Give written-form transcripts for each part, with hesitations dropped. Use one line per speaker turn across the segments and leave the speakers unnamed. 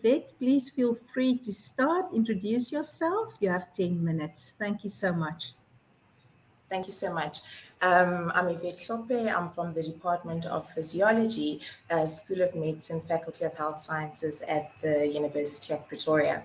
Yvette, please feel free to start. Introduce yourself. You have 10 minutes. Thank you so much.
Thank you so much. I'm Yvette Hlophe. I'm from the Department of Physiology, School of Medicine, Faculty of Health Sciences at the University of Pretoria.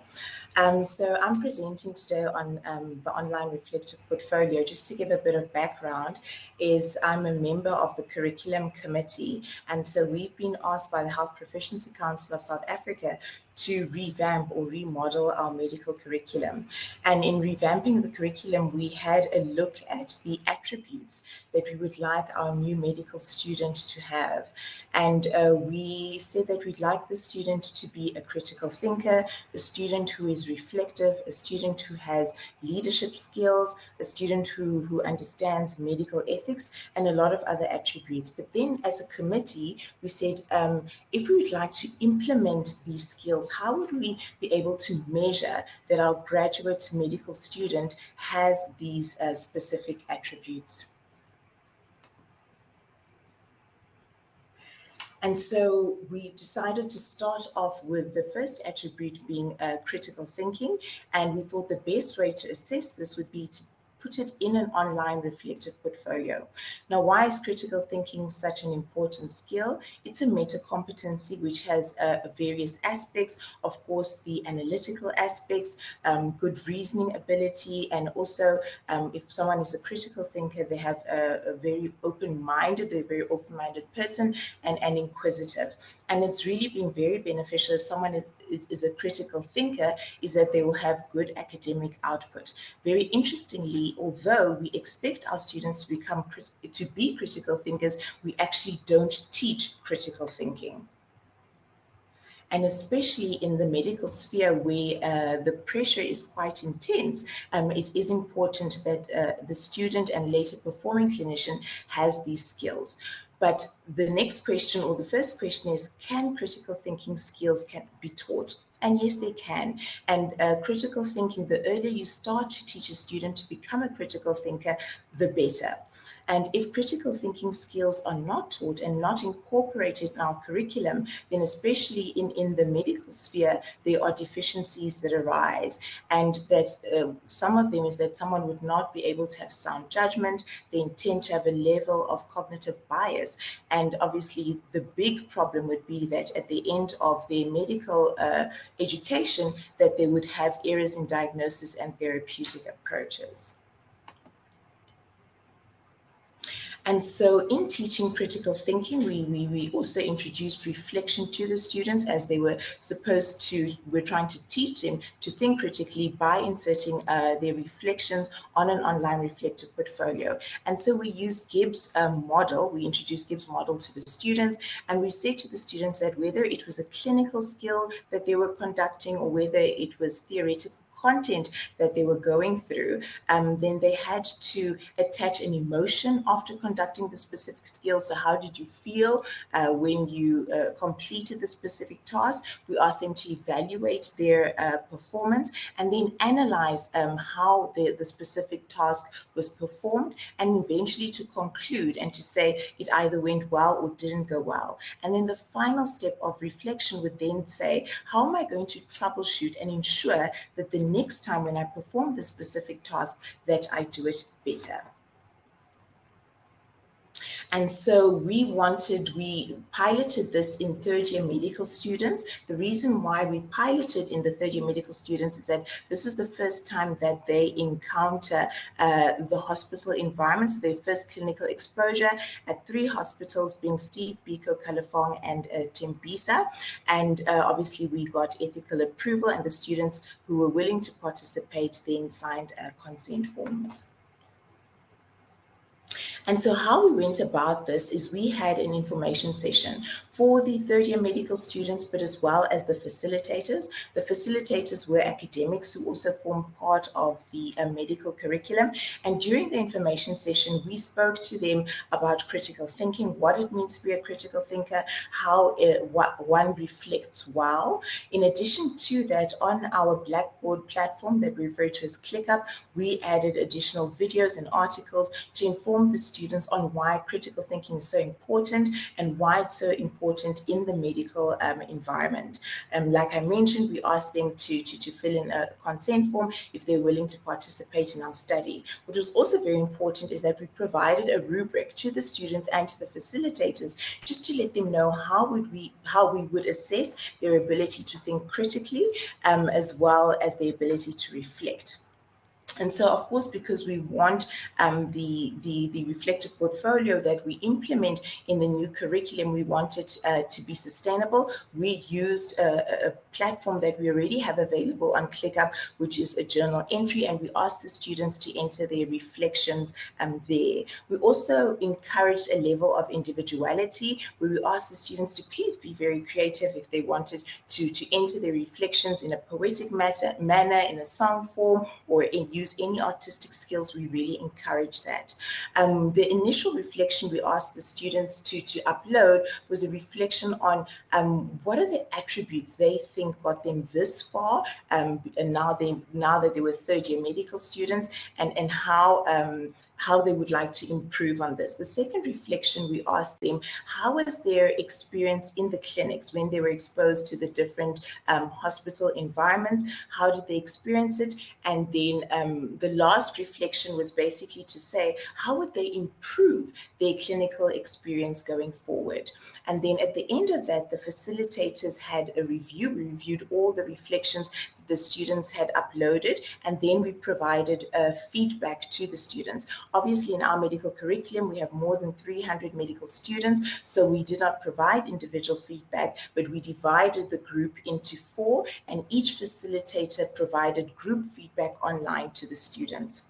So I'm presenting today on the online reflective portfolio. Just to give a bit of background, is I'm a member of the curriculum committee, and so we've been asked by the Health Proficiency Council of South Africa to revamp or remodel our medical curriculum. And in revamping the curriculum, we had a look at the attributes that we would like our new medical student to have. And we said that we'd like the student to be a critical thinker, a student who is reflective, a student who has leadership skills, a student who understands medical ethics, and a lot of other attributes. But then as a committee, we said, if we would like to implement these skills, how would we be able to measure that our graduate medical student has these specific attributes? And so we decided to start off with the first attribute being critical thinking. And we thought the best way to assess this would be to put it in an online reflective portfolio. Now, why is critical thinking such an important skill? It's a meta competency which has various aspects. Of course, the analytical aspects, good reasoning ability, and also if someone is a critical thinker, they have a very open-minded, a very open-minded person and inquisitive. And it's really been very beneficial if someone is a critical thinker, is that they will have good academic output. Very interestingly, although we expect our students to be critical thinkers, we actually don't teach critical thinking. And especially in the medical sphere where the pressure is quite intense, it is important that the student and later performing clinician has these skills. But the next question, or the first question, is, can critical thinking skills be taught? And yes, they can. And critical thinking, the earlier you start to teach a student to become a critical thinker, the better. And if critical thinking skills are not taught and not incorporated in our curriculum, then especially in the medical sphere, there are deficiencies that arise. And that some of them is that someone would not be able to have sound judgment. They tend to have a level of cognitive bias. And obviously, the big problem would be that at the end of their medical education, that they would have errors in diagnosis and therapeutic approaches. And so in teaching critical thinking, we also introduced reflection to the students, as they were supposed to, we're trying to teach them to think critically by inserting their reflections on an online reflective portfolio. And so we used Gibbs model, we introduced Gibbs model to the students, and we said to the students that whether it was a clinical skill that they were conducting or whether it was theoretical content that they were going through, then they had to attach an emotion after conducting the specific skill. So how did you feel when you completed the specific task? We asked them to evaluate their performance and then analyze how the specific task was performed, and eventually to conclude and to say it either went well or didn't go well. And then the final step of reflection would then say, how am I going to troubleshoot and ensure that the next time when I perform this specific task, that I do it better? And so we piloted this in third-year medical students. The reason why we piloted in the third-year medical students is that this is the first time that they encounter the hospital environment, so their first clinical exposure at 3 hospitals, being Steve Biko, Kalafong, and Tembisa. And obviously we got ethical approval, and the students who were willing to participate then signed consent forms. And so how we went about this is we had an information session for the third-year medical students, but as well as the facilitators. The facilitators were academics who also formed part of the medical curriculum. And during the information session, we spoke to them about critical thinking, what it means to be a critical thinker, how one reflects well. In addition to that, on our Blackboard platform that we refer to as ClickUp, we added additional videos and articles to inform the students students on why critical thinking is so important and why it's so important in the medical environment. Like I mentioned, we asked them to fill in a consent form if they're willing to participate in our study. What was also very important is that we provided a rubric to the students and to the facilitators just to let them know how we would assess their ability to think critically, as well as their ability to reflect. And so, of course, because we want the reflective portfolio that we implement in the new curriculum, we want it to be sustainable. We used a platform that we already have available on ClickUp, which is a journal entry, and we asked the students to enter their reflections there. We also encouraged a level of individuality, where we asked the students to please be very creative if they wanted to enter their reflections in a poetic manner, in a song form, or in use any artistic skills. We really encourage that. The initial reflection we asked the students to upload was a reflection on what are the attributes they think got them this far, and now that they were third-year medical students, and how they would like to improve on this. The second reflection, we asked them, how was their experience in the clinics when they were exposed to the different hospital environments? How did they experience it? And then the last reflection was basically to say, how would they improve their clinical experience going forward? And then at the end of that, the facilitators had a review. We reviewed all the reflections the students had uploaded, and then we provided feedback to the students. Obviously, in our medical curriculum, we have more than 300 medical students, so we did not provide individual feedback, but we divided the group into 4, and each facilitator provided group feedback online to the students.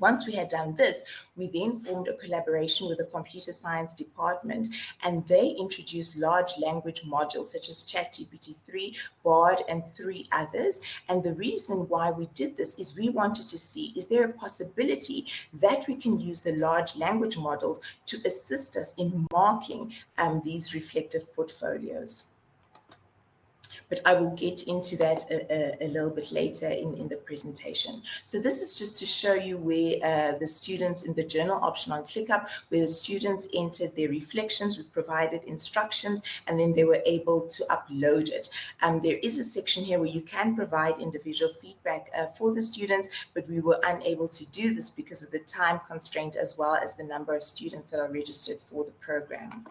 Once we had done this, we then formed a collaboration with the computer science department, and they introduced large language modules such as ChatGPT-3, Bard, and 3 others. And the reason why we did this is we wanted to see, is there a possibility that we can use the large language models to assist us in marking these reflective portfolios? But I will get into that a little bit later in the presentation. So this is just to show you where the students in the journal option on ClickUp, where the students entered their reflections, we provided instructions, and then they were able to upload it. There is a section here where you can provide individual feedback for the students, but we were unable to do this because of the time constraint as well as the number of students that are registered for the program.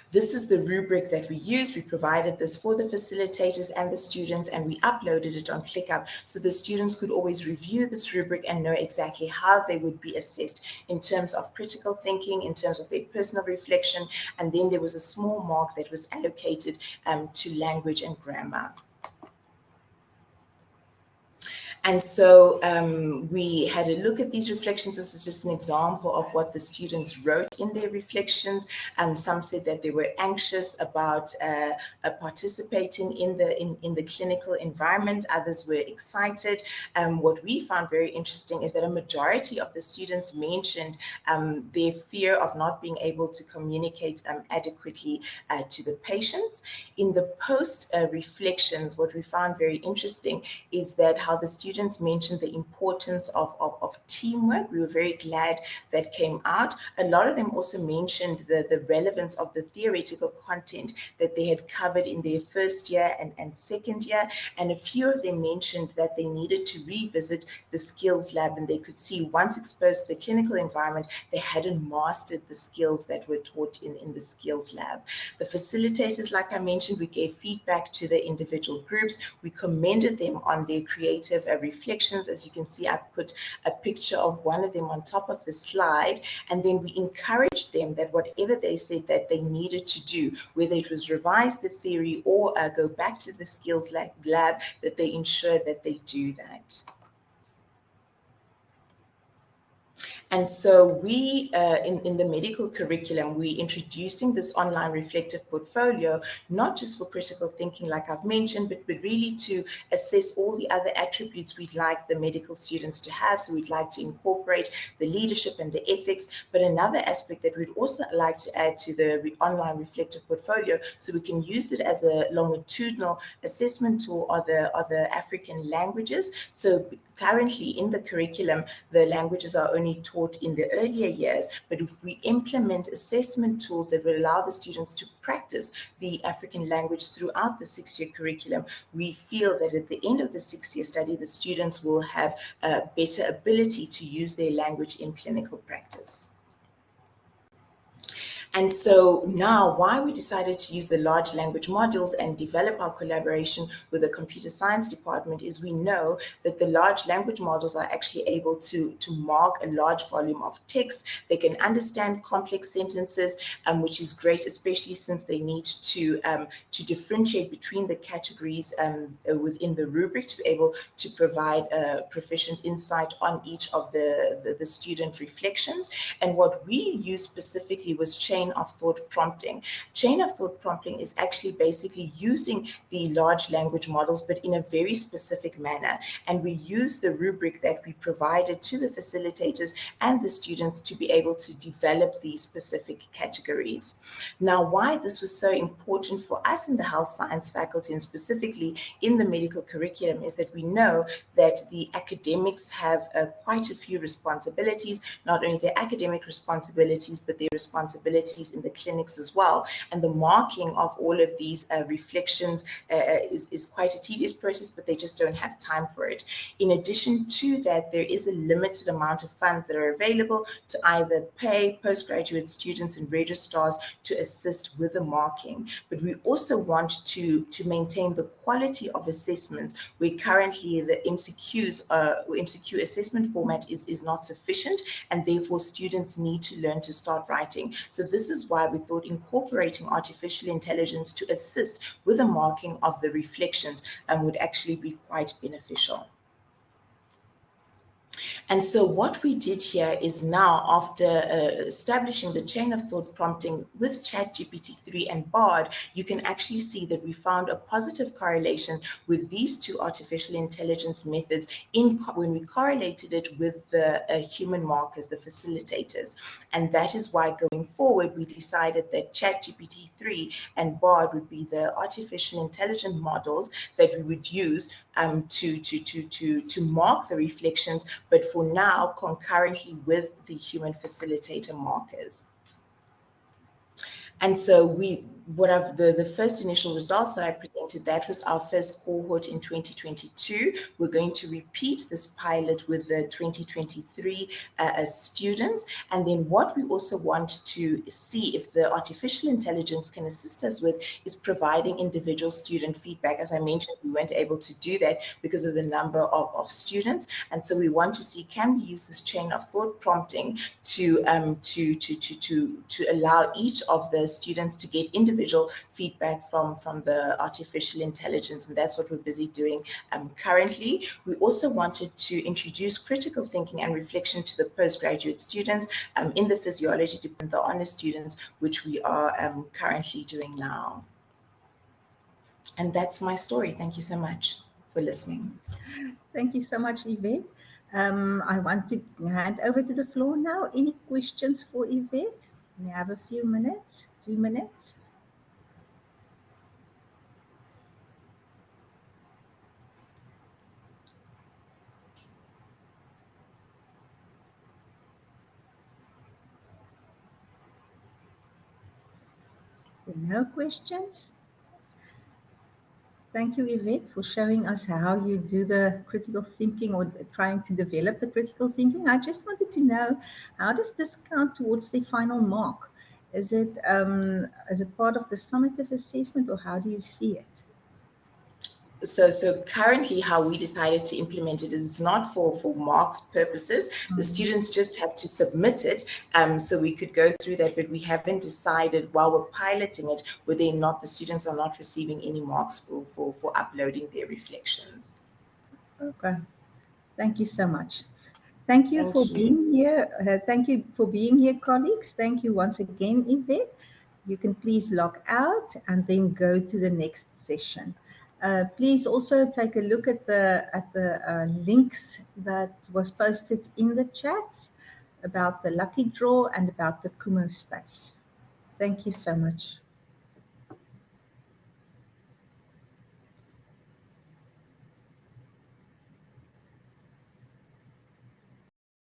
This is the rubric that we used. We provided this for the facilitators and the students, and we uploaded it on ClickUp so the students could always review this rubric and know exactly how they would be assessed in terms of critical thinking, in terms of their personal reflection, and then there was a small mark that was allocated to language and grammar. And so we had a look at these reflections. This is just an example of what the students wrote in their reflections. Some said that they were anxious about participating in the clinical environment. Others were excited. What we found very interesting is that a majority of the students mentioned their fear of not being able to communicate adequately to the patients. In the post reflections, what we found very interesting is that how the students mentioned the importance of teamwork. We were very glad that came out. A lot of them also mentioned the relevance of the theoretical content that they had covered in their first year and second year. And a few of them mentioned that they needed to revisit the skills lab, and they could see once exposed to the clinical environment, they hadn't mastered the skills that were taught in the skills lab. The facilitators, like I mentioned, we gave feedback to the individual groups. We commended them on their creative reflections. As you can see, I put a picture of one of them on top of the slide, and then we encouraged them that whatever they said that they needed to do, whether it was revise the theory or go back to the skills lab, that they ensure that they do that. And so we, in the medical curriculum, we're introducing this online reflective portfolio, not just for critical thinking, like I've mentioned, but really to assess all the other attributes we'd like the medical students to have. So we'd like to incorporate the leadership and the ethics, but another aspect that we'd also like to add to the online reflective portfolio, so we can use it as a longitudinal assessment tool, are the African languages. So currently in the curriculum, the languages are only taught taught in the earlier years, but if we implement assessment tools that will allow the students to practice the African language throughout the 6-year curriculum, we feel that at the end of the 6-year study, the students will have a better ability to use their language in clinical practice. And so now why we decided to use the large language modules and develop our collaboration with the computer science department is we know that the large language models are actually able to mark a large volume of text. They can understand complex sentences, which is great, especially since they need to differentiate between the categories within the rubric to be able to provide a proficient insight on each of the student reflections. And what we used specifically was chain of thought prompting. Chain of thought prompting is actually basically using the large language models, but in a very specific manner. And we use the rubric that we provided to the facilitators and the students to be able to develop these specific categories. Now, why this was so important for us in the health science faculty and specifically in the medical curriculum is that we know that the academics have quite a few responsibilities, not only their academic responsibilities, but their responsibilities in the clinics as well. And the marking of all of these reflections is quite a tedious process, but they just don't have time for it. In addition to that, there is a limited amount of funds that are available to either pay postgraduate students and registrars to assist with the marking. But we also want to maintain the quality of assessments, where currently the MCQ assessment format is not sufficient, and therefore students need to learn to start writing. So this is why we thought incorporating artificial intelligence to assist with the marking of the reflections would actually be quite beneficial. And so what we did here is now, after establishing the chain of thought prompting with ChatGPT-3 and Bard, you can actually see that we found a positive correlation with these two artificial intelligence methods when we correlated it with the human markers, the facilitators. And that is why going forward, we decided that ChatGPT-3 and Bard would be the artificial intelligence models that we would use to mark the reflections, but for now concurrently with the human facilitator markers. And so the first initial results that I presented, that was our first cohort in 2022. We're going to repeat this pilot with the 2023 students. And then what we also want to see if the artificial intelligence can assist us with is providing individual student feedback. As I mentioned, we weren't able to do that because of the number of students. And so we want to see, can we use this chain of thought prompting to allow each of the students to get individual feedback from the artificial intelligence, and that's what we're busy doing currently. We also wanted to introduce critical thinking and reflection to the postgraduate students in the physiology department, the honors students, which we are currently doing now. And that's my story. Thank you so much for listening.
Thank you so much, Yvette. I want to hand over to the floor now. Any questions for Yvette? We have a few minutes, 2 minutes. No questions? Thank you, Yvette, for showing us how you do the critical thinking or trying to develop the critical thinking. I just wanted to know, how does this count towards the final mark? Is it as a part of the summative assessment, or how do you see it?
So currently how we decided to implement it is not for marks purposes. The students just have to submit it, so we could go through that, but we haven't decided while we're piloting it whether or not the students are not receiving any marks for uploading their reflections.
Okay, thank you so much. Thank you for being here. Thank you for being here, colleagues. Thank you once again, Yvette. You can please log out and then go to the next session. Please also take a look at the links that was posted in the chat about the lucky draw and about the Kumo space. Thank you so much.